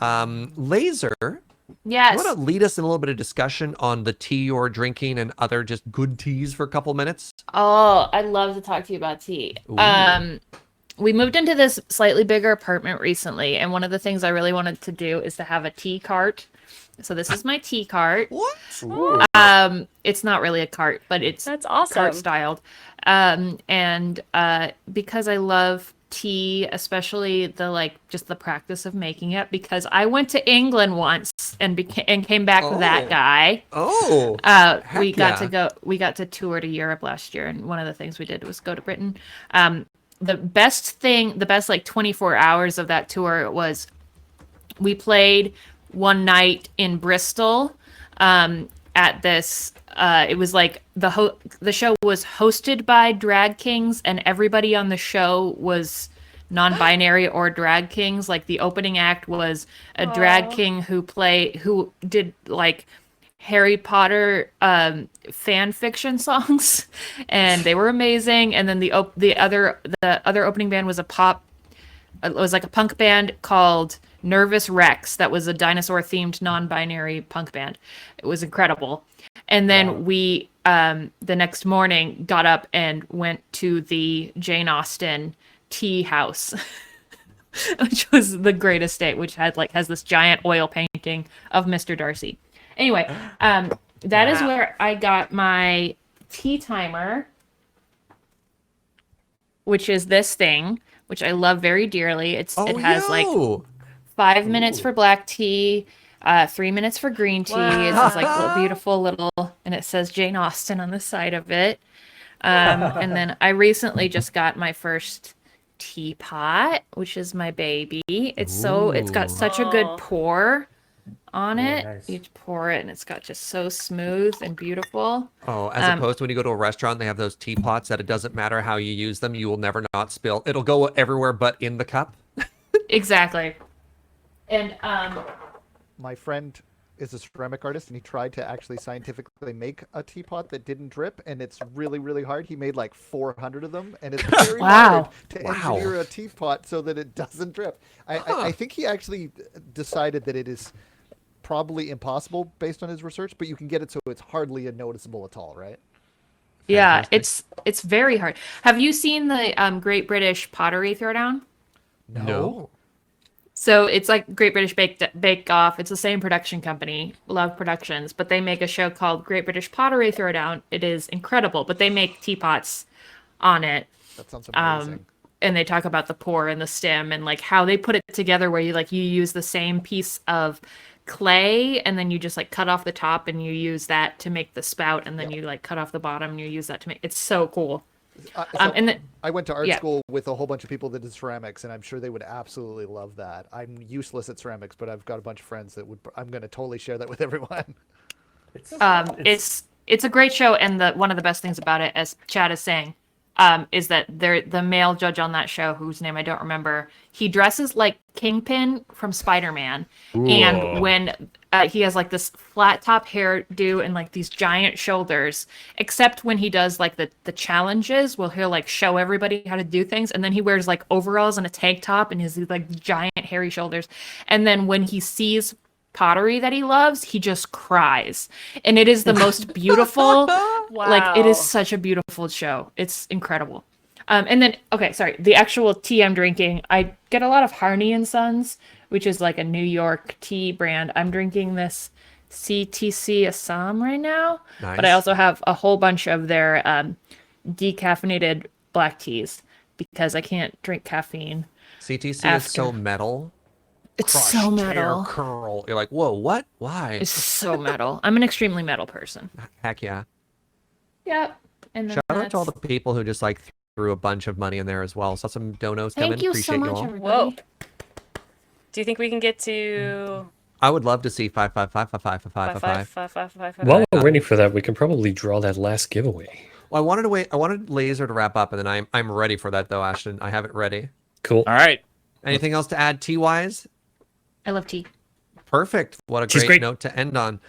Laser, Yes. you want to lead us in a little bit of discussion on the tea you're drinking and other just good teas for a couple minutes? Oh, I'd love to talk to you about tea. Ooh. We moved into this slightly bigger apartment recently, and one of the things I really wanted to do is to have a tea cart. So this is my tea cart. What? Ooh, It's not really a cart, but it's that's cart awesome. styled. And because I love tea, especially the just the practice of making it, because I went to England once and came back with that Oh. guy. Oh. We Heck got to yeah. go. We got to tour to Europe last year, and one of the things we did was go to Britain. The best like 24 hours of that tour was we played one night in Bristol at this. It was like the show was hosted by drag kings, and everybody on the show was non-binary or drag kings. Like the opening act was a drag Aw. king who did like Harry Potter fan fiction songs, and they were amazing. And then the other opening band was it was like a punk band called Nervous Rex that was a dinosaur themed non-binary punk band. It was incredible. And then we the next morning got up and went to the Jane Austen tea house, which was the greatest day, which has this giant oil painting of Mr. Darcy. Anyway, that is Wow. where I got my tea timer, which is this thing, which I love very dearly. Oh, it has like yo. 5 minutes for black tea, 3 minutes for green tea. It's this like beautiful little, and it says Jane Austen on the side of it. And then I recently just got my first teapot, which is my baby. It's got Ooh. such a good Oh. pour on it. nice. You pour it, and it's got just so smooth and beautiful. Oh, as opposed to when you go to a restaurant, they have those teapots that it doesn't matter how you use them, you will never not spill. It'll go everywhere but in the cup. Exactly. And My friend is a ceramic artist, and he tried to actually scientifically make a teapot that didn't drip, and it's really, really hard. He made like 400 of them, and it's very Wow. hard to Wow. engineer a teapot so that it doesn't drip. I think he actually decided that it is probably impossible based on his research, but you can get it so it's hardly noticeable at all, right? yeah, Fantastic. it's very hard. Have you seen the Great British Pottery Throwdown? No. So it's like Great British Bake Off. It's the same production company, Love Productions, but they make a show called Great British Pottery Throwdown. It is incredible, but they make teapots on it. That sounds amazing. And they talk about the pour and the stem and like how they put it together where you use the same piece of clay and then you just like cut off the top and you use that to make the spout and then you like cut off the bottom and you use that to make it's so cool. So And then I went to art yeah. school with a whole bunch of people that did ceramics, and I'm sure they would absolutely love that. I'm useless at ceramics, but I've got a bunch of friends that would. I'm going to totally share that with everyone. It's a great show, and one of the best things about it, as Chad is saying, is that the male judge on that show, whose name I don't remember, he dresses like Kingpin from Spider-Man, and when he has like this flat top hairdo and like these giant shoulders, except when he does like the challenges, well, he'll like show everybody how to do things, and then he wears like overalls and a tank top and his like giant hairy shoulders, and then when he sees pottery that he loves, he just cries. And it is the most beautiful, like it is Wow. such a beautiful show. It's incredible. And then, okay, sorry, the actual tea I'm drinking, I get a lot of Harney and Sons, which is like a New York tea brand. I'm drinking this CTC Assam right now, but I Nice. also have a whole bunch of their decaffeinated black teas because I can't drink caffeine. CTC is so After. metal. It's Crush, so tear, metal. curl. You're like, whoa, what? Why? It's so metal. I'm an extremely metal person. Heck yeah. Yep. And then Shout out to all the that's... people who just like threw a bunch of money in there as well. Saw some donos come Thank in. you Appreciate so much, you all. everybody. Whoa. Do you think we can get to I would love to see 555555555. While we're Uh, waiting for that, we can probably draw that last giveaway. Well, I wanted to wait. I wanted Laser to wrap up, and then I'm ready for that though, Ashton. I have it ready. Cool. All right. Anything else to add tea wise? I love tea. Perfect. What a She's great great. note to end on.